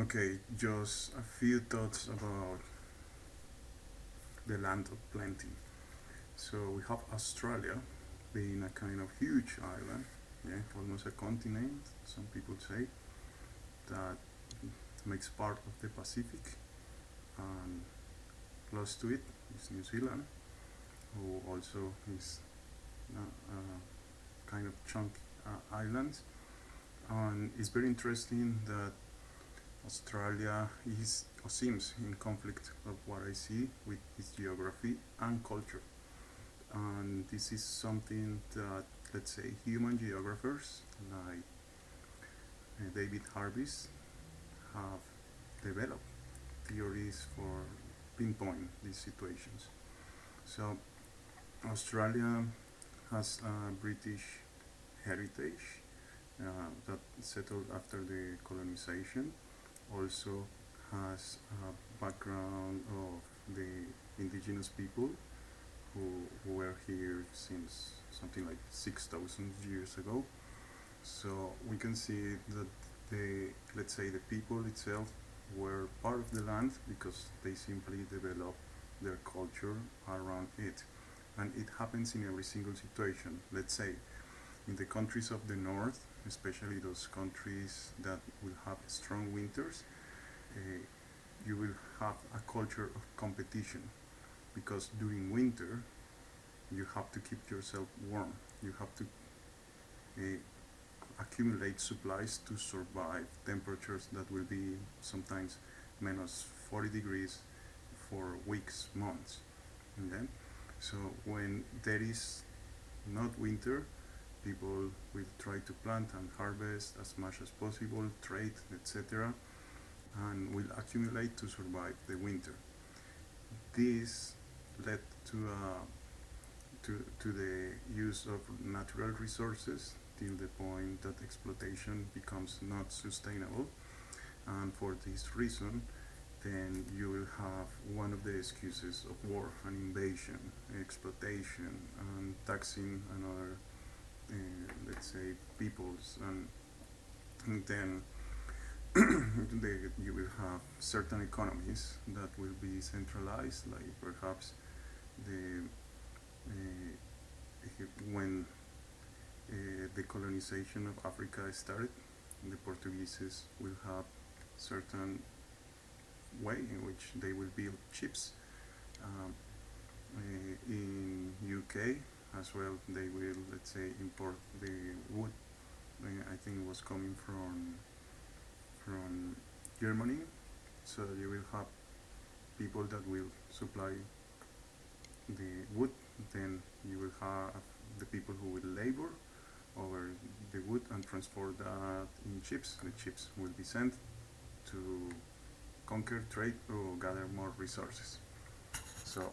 Okay, just a few thoughts about the land of plenty. So we have Australia being a kind of huge island, yeah, almost a continent. Some people say that makes part of the Pacific, and close to it is New Zealand, who also is kind of chunky island. And it's very interesting that Australia is or seems in conflict of what I see with its geography and culture. And this is something that, let's say, human geographers like David Harvey's have developed theories for pinpoint these situations. So Australia has a British heritage that settled after the colonization. Also has a background of the indigenous people who were here since something like 6,000 years ago. So we can see that the, let's say, the people itself were part of the land because they simply developed their culture around it. And it happens in every single situation. Let's say in the countries of the north, especially those countries that will have strong winters, uh, you will have a culture of competition because during winter you have to keep yourself warm. You have to uh, accumulate supplies to survive temperatures that will be sometimes minus 40 degrees for weeks, months. Okay? So when there is not winter, people will try to plant and harvest as much as possible, trade, etc., and will accumulate to survive the winter. This led to the use of natural resources till the point that exploitation becomes not sustainable. And for this reason, then you will have one of the excuses of war, an invasion, exploitation, and taxing another, let's say, peoples. And then you will have certain economies that will be centralized, like perhaps the when the colonization of Africa started, the Portuguese will have certain way in which they will build ships. Um, in UK as well, they will, let's say, import the wood. I think it was coming from Germany, so you will have people that will supply the wood. Then you will have the people who will labor over the wood and transport that in ships. The ships will be sent to conquer, trade, or gather more resources. So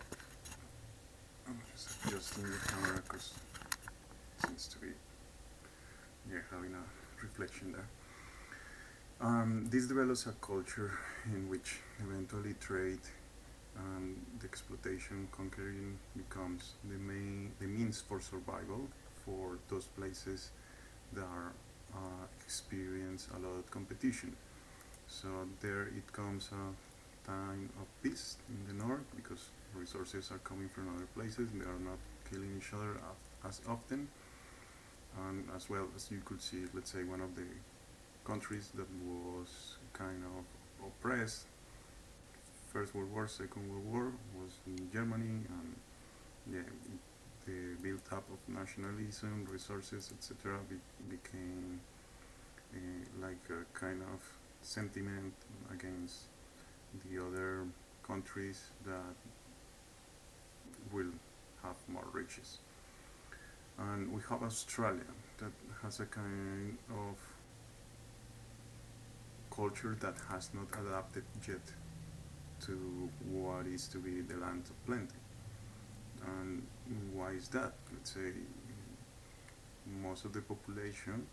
I'm just adjusting the camera because it seems to be, yeah, having a reflection there. This develops a culture in which eventually trade and the exploitation, conquering becomes the means for survival for those places that are experience a lot of competition. So there it comes a time of peace in the north because resources are coming from other places. They are not killing each other as often. And as well as you could see, let's say one of the countries that was kind of oppressed First World War, Second World War was in Germany, and yeah, the build up of nationalism, resources, etc., became like a kind of sentiment against the other countries that will have more riches. And we have Australia that has a kind of culture that has not adapted yet to what is to be the land of plenty. And why is that? Let's say most of the population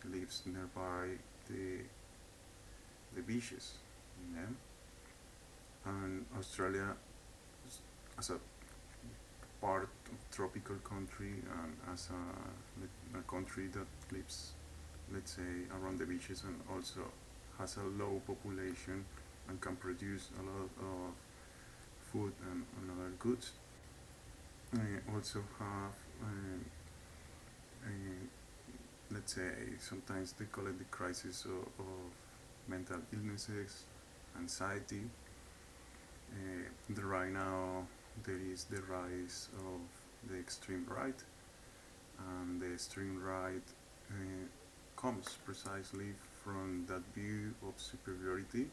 lives nearby the the beaches, yeah? And Australia, as a part of tropical country and as a country that lives, let's say, around the beaches and also has a low population and can produce a lot of food and other goods. Also have, let's say, sometimes they call it the crisis of mental illnesses, anxiety. Right now there is the rise of the extreme right, and the extreme right comes precisely from that view of superiority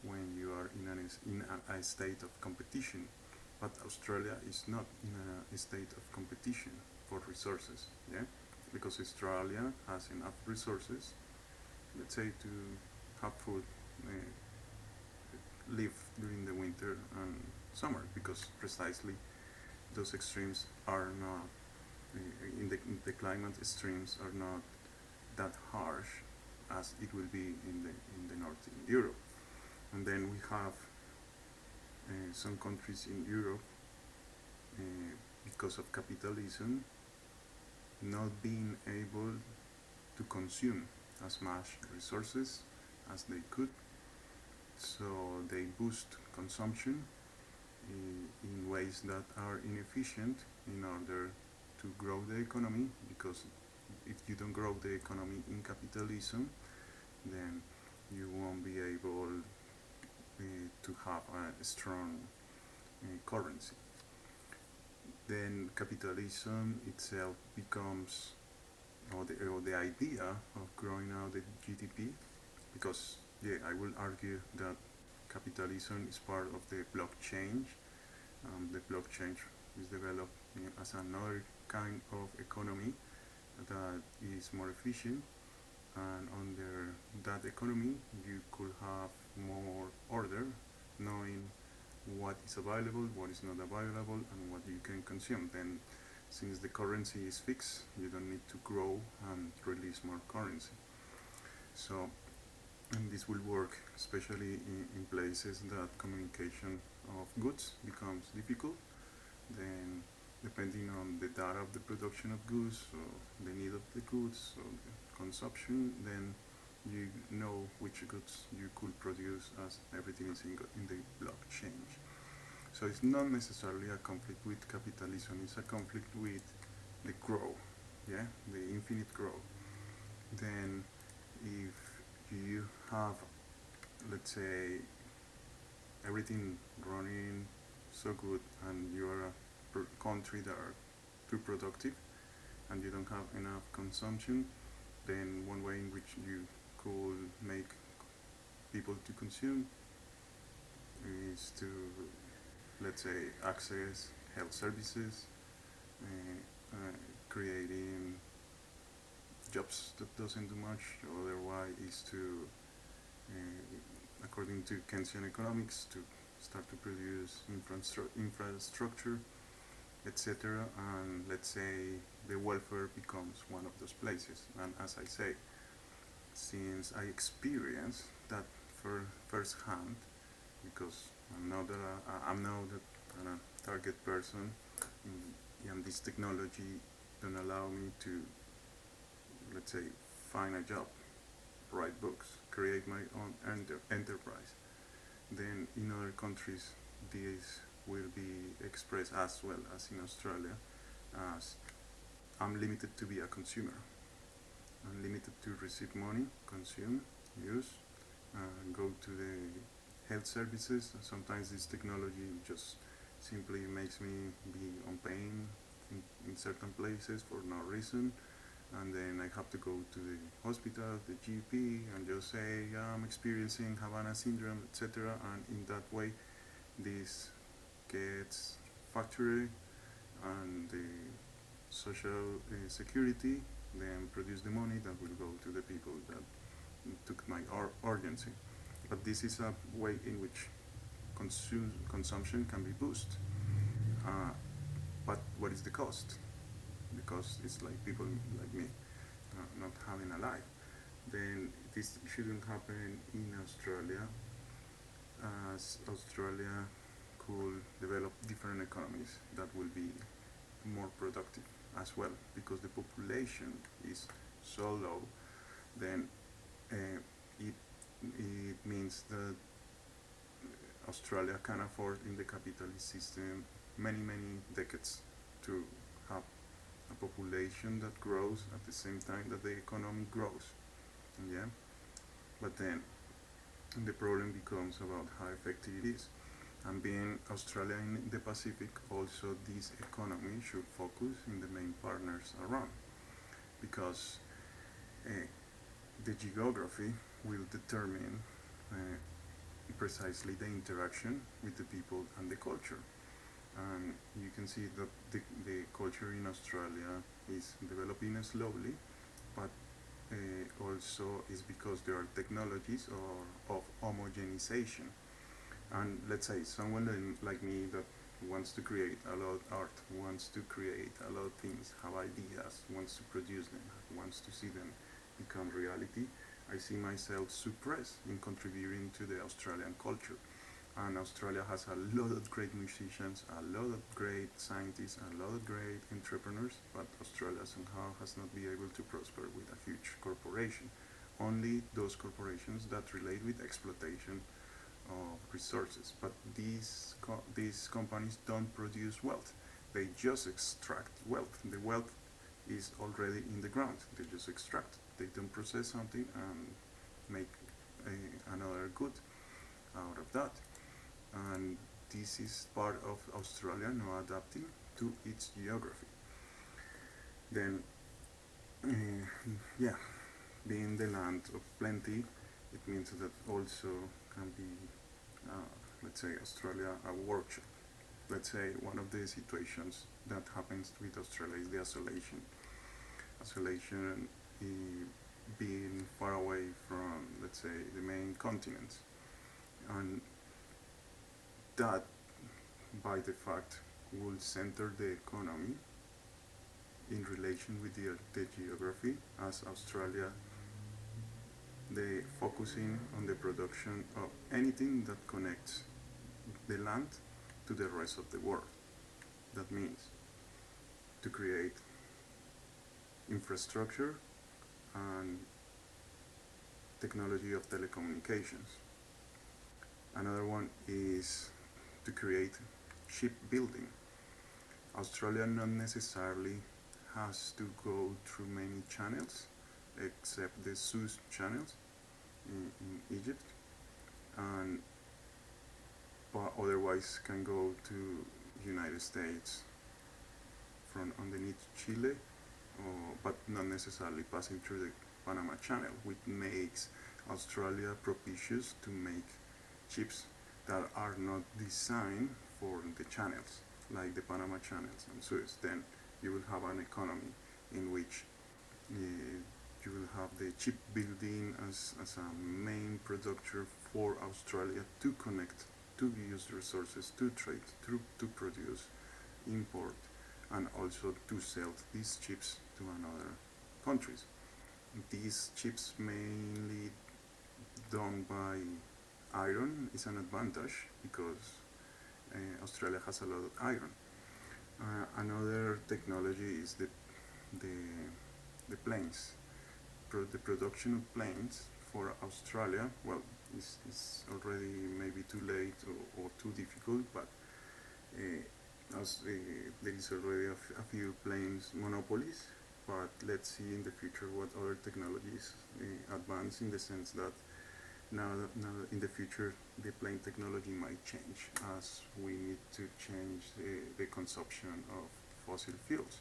when you are in a state of competition. But Australia is not in a state of competition for resources, yeah, because Australia has enough resources, let's say, to have food, live during the winter and summer, because precisely those extremes are not in the climate extremes are not that harsh as it will be in the north in Europe. And then we have some countries in Europe, uh, because of capitalism, not being able to consume as much resources as they could, so they boost consumption in ways that are inefficient in order to grow the economy, because if you don't grow the economy in capitalism, then you won't be able to have a strong currency. Then capitalism itself becomes, or the idea of growing out the GDP, because yeah, I will argue that capitalism is part of the blockchain. The blockchain is developed as another kind of economy that is more efficient, and under that economy you could have more order, knowing what is available, what is not available, and what you can consume. Then, since the currency is fixed, you don't need to grow and release more currency. So, and this will work especially in places that communication of goods becomes difficult. Then, depending on the data of the production of goods, or the need of the goods, or the consumption, then you know which goods you could produce, as everything is in the blockchain. So it's not necessarily a conflict with capitalism, it's a conflict with the growth, yeah, the infinite growth. Then if you have, let's say, everything running so good, and you are a country that are too productive and you don't have enough consumption, then one way in which you could make people to consume is to, let's say, access health services, creating jobs that doesn't do much. Otherwise, is to, according to Keynesian economics, to start to produce infrastructure, etc. And let's say the welfare becomes one of those places. And as I say, since I experienced that firsthand, because I'm now a target person, and this technology don't allow me to, let's say, find a job, write books, create my own enterprise. Then in other countries, this will be expressed as well as in Australia, as I'm limited to be a consumer. I'm limited to receive money, consume, use, go to the health services. Sometimes this technology just simply makes me be on pain in certain places for no reason, and then I have to go to the hospital, the GP, and just say, yeah, I'm experiencing Havana syndrome, etc. And in that way, this gets factory, and the social security then produce the money that will go to the people that took my urgency. But this is a way in which consumption can be boosted. But what is the cost? The cost is like people like me not having a life. Then this shouldn't happen in Australia, as Australia could develop different economies that will be more productive as well, because the population is so low. Then it means that Australia can afford in the capitalist system many decades to have a population that grows at the same time that the economy grows. Yeah, but then the problem becomes about how effective it is. And being Australia in the Pacific, also this economy should focus in the main partners around, because uh, the geography will determine precisely the interaction with the people and the culture. And you can see that the culture in Australia is developing slowly, but also is because there are technologies of homogenization. And let's say someone like me that wants to create a lot of art, wants to create a lot of things, have ideas, wants to produce them, wants to see them become reality, I see myself suppressed in contributing to the Australian culture. And Australia has a lot of great musicians, a lot of great scientists, a lot of great entrepreneurs, but Australia somehow has not been able to prosper with a huge corporation. Only those corporations that relate with exploitation of resources. But these companies don't produce wealth. They just extract wealth. The wealth is already in the ground. They just extract. They don't process something and make another good out of that. And this is part of Australia not adapting to its geography. Then, yeah, being the land of plenty, it means that also can be, let's say, Australia a workshop. Let's say one of the situations that happens with Australia is the isolation. Isolation being far away from, let's say, the main continents. And that, by the fact, will center the economy in relation with the geography, as Australia, they focusing on the production of anything that connects the land to the rest of the world. That means to create infrastructure and technology of telecommunications. Another one is to create shipbuilding. Australia not necessarily has to go through many channels, except the Suez channels in Egypt, and but otherwise can go to United States from underneath Chile, but not necessarily passing through the Panama Channel, which makes Australia propitious to make ships that are not designed for the channels, like the Panama channels and Suez. Then you will have an economy in which you will have the shipbuilding as a main producer for Australia to connect, to use resources, to trade, to produce, import, and also to sell these ships to another countries. These ships mainly done by iron is an advantage because Australia has a lot of iron. Another technology is the, the planes. The production of planes for Australia, well, is already maybe too late or too difficult, but there is already a few planes monopolies. But let's see in the future what other technologies advance, in the sense that now in the future the plane technology might change, as we need to change the consumption of fossil fuels.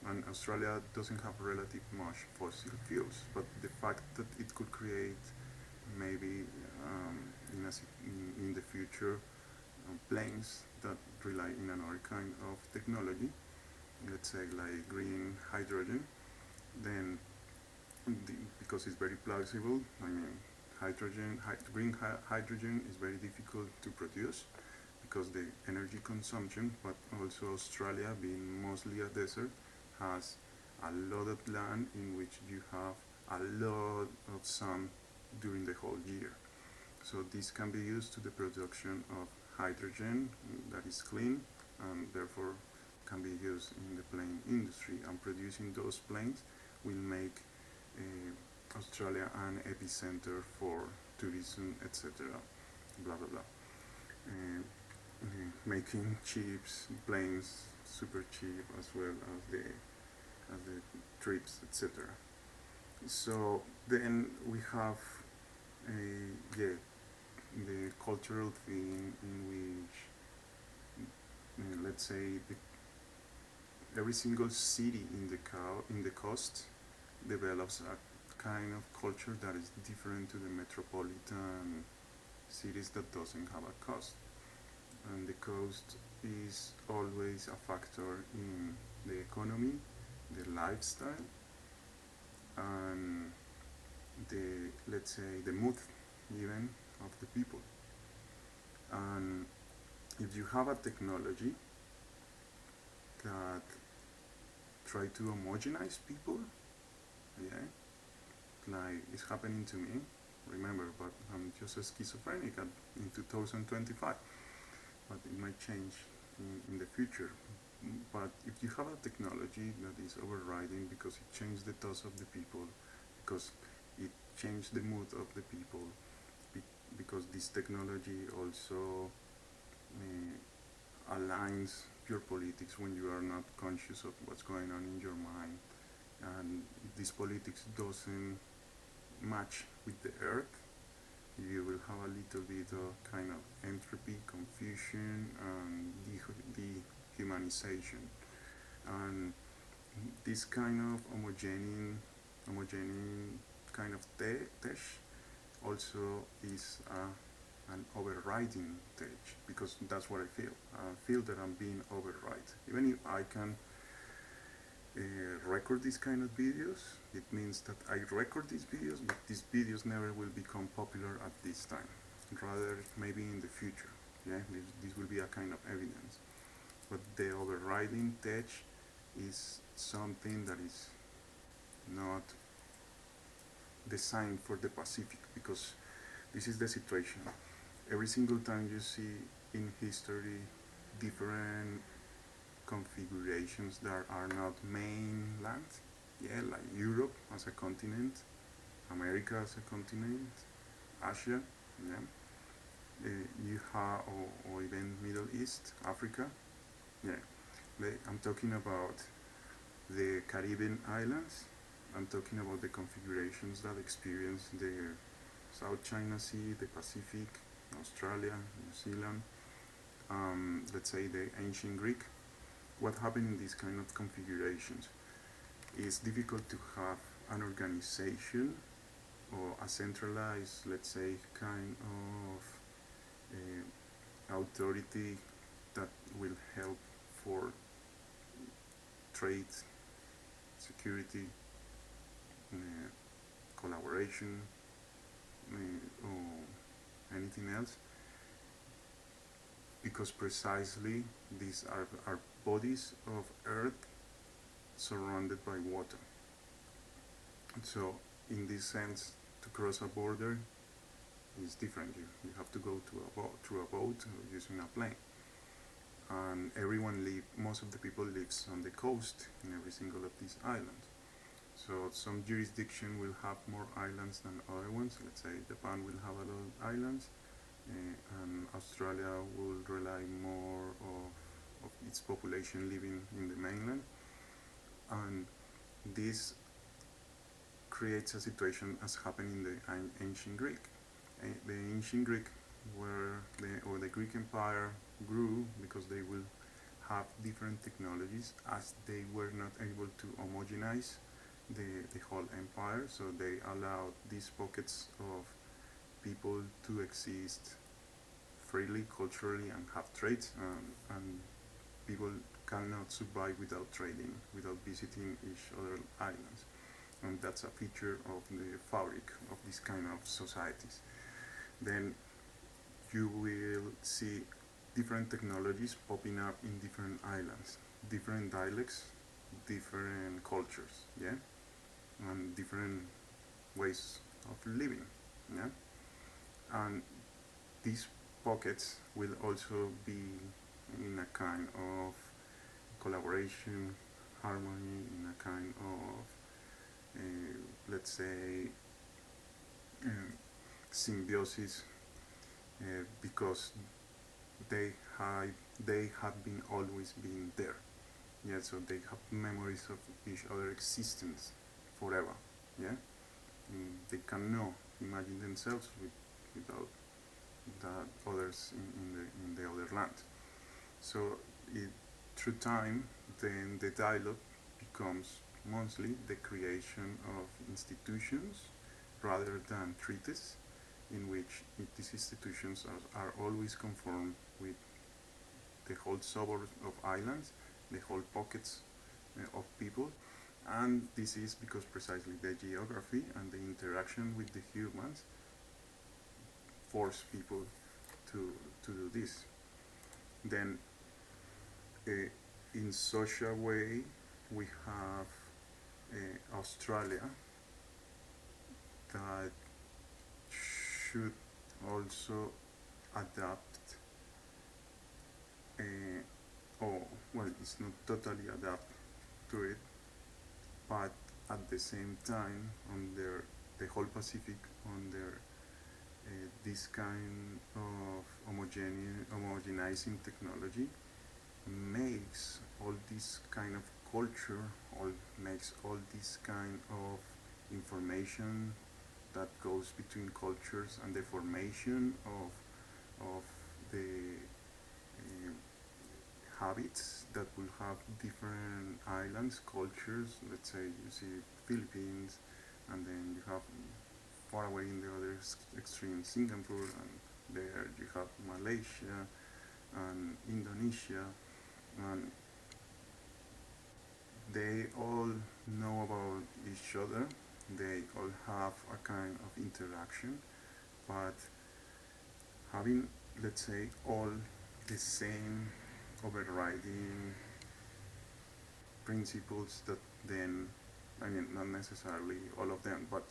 And Australia doesn't have relatively much fossil fuels, but the fact that it could create maybe in the future planes that rely in another kind of technology, let's say like green hydrogen, then because it's very plausible, I mean, green hydrogen is very difficult to produce because the energy consumption, but also Australia being mostly a desert has a lot of land in which you have a lot of sun during the whole year. So this can be used to the production of hydrogen that is clean and therefore can be used in the plane industry, and producing those planes will make Australia an epicenter for tourism, etc. Blah blah blah. Uh, Making chips, planes super cheap as well as the trips, etc. So then we have a yeah the cultural thing in which let's say every single city in the coast develops a kind of culture that is different to the metropolitan cities that doesn't have a coast, and the cost is always a factor in the economy, the lifestyle, and the let's say the mood even of the people. And if you have a technology that try to homogenize people, yeah, like it's happening to me. Remember, but I'm just a schizophrenic in 2025, but it might change in the future. But if you have a technology that is overriding because it changed the thoughts of the people, because it changed the mood of the people, because this technology also aligns your politics when you are not conscious of what's going on in your mind, and if this politics doesn't match with the earth, you will have a little bit of kind of entropy, confusion, and dehumanization. And this kind of homogeneous kind of tech also is an overriding stage, because that's what I feel. I feel that I'm being override. Even if I can record these kind of videos, it means that I record these videos, but these videos never will become popular at this time. Rather, maybe in the future. Yeah, this will be a kind of evidence. But the overriding tech is something that is not designed for the Pacific, because this is the situation. Every single time you see in history different configurations that are not mainland, yeah, like Europe as a continent, America as a continent, Asia, yeah, you have, or even Middle East, Africa, yeah. I'm talking about the Caribbean islands. I'm talking about the configurations that experience the South China Sea, the Pacific, Australia, New Zealand, let's say the ancient Greek. What happened in these kind of configurations? It's difficult to have an organization or a centralized, let's say, kind of authority that will help for trade, security, uh, collaboration, or anything else, because precisely these are bodies of earth surrounded by water. So in this sense, to cross a border is different. You have to go through a boat or using a plane. And most of the people lives on the coast in every single of these islands. So some jurisdiction will have more islands than other ones. Let's say Japan will have a lot of islands, and Australia will rely more of its population living in the mainland. And this creates a situation as happened in the ancient Greek. The ancient Greek, or the Greek Empire grew because they will have different technologies, as they were not able to homogenize the whole empire, so they allowed these pockets of people to exist freely, culturally, and have trades, and people cannot survive without trading, without visiting each other islands. And that's a feature of the fabric of these kind of societies. Then you will see different technologies popping up in different islands, different dialects, different cultures, yeah, and different ways of living, yeah. And these pockets will also be in a kind of collaboration, harmony, in a kind of, let's say, symbiosis because they have they have been always been there. Yeah, so they have memories of each other existence forever. Yeah, they cannot imagine themselves without the others in the other land. So it, through time, then the dialogue becomes mostly the creation of institutions rather than treaties, in which these institutions are always conformed with the whole suburbs of islands, the whole pockets of people, and this is because precisely the geography and the interaction with the humans force people to do this. Then, uh, in such a way, we have Australia that should also adapt, or well, it's not totally adapt to it, but at the same time, on their the whole Pacific, on their this kind of homogenizing technology makes all this kind of culture, all makes all this kind of information that goes between cultures and the formation of the uh, habits that will have different islands, cultures. Let's say you see Philippines, and then you have far away in the other extreme Singapore, and there you have Malaysia and Indonesia, and they all know about each other. They all have a kind of interaction, but having, let's say, all the same overriding principles that then, I mean, not necessarily all of them, but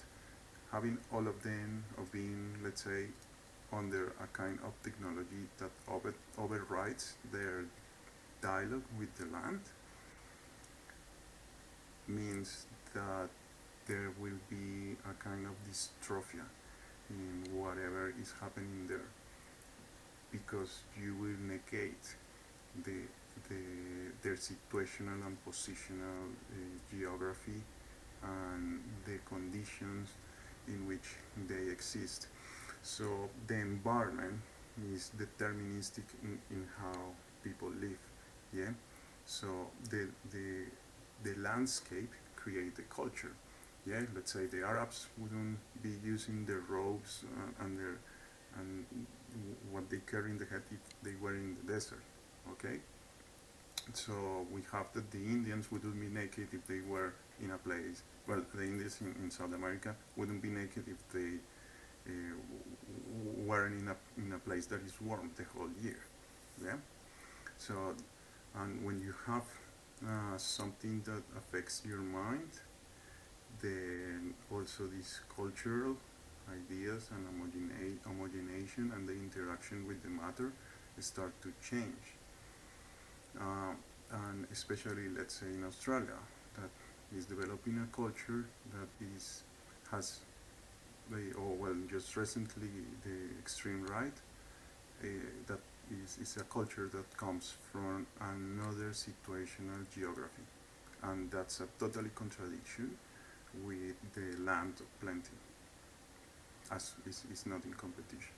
having all of them of being, let's say, under a kind of technology that overrides their dialogue with the land means that there will be a kind of dystrophia in whatever is happening there, because you will negate the, the their situational and positional geography and the conditions in which they exist. So the environment is deterministic in how people live. Yeah. So the landscape create the culture. Yeah. Let's say the Arabs wouldn't be using their robes and their and what they carry in the head if they were in the desert. Okay. So we have that the Indians wouldn't be naked if they were in a place. Well, the Indians in South America wouldn't be naked if they weren't in a place that is warm the whole year. Yeah. So, and when you have something that affects your mind, then also these cultural ideas and homogenization and the interaction with the matter start to change. Uh, and especially, let's say, in Australia, that is developing a culture that is has or well, just recently the extreme right, that is a culture that comes from another situational geography, and that's a totally contradiction with the land of plenty, as is not in competition.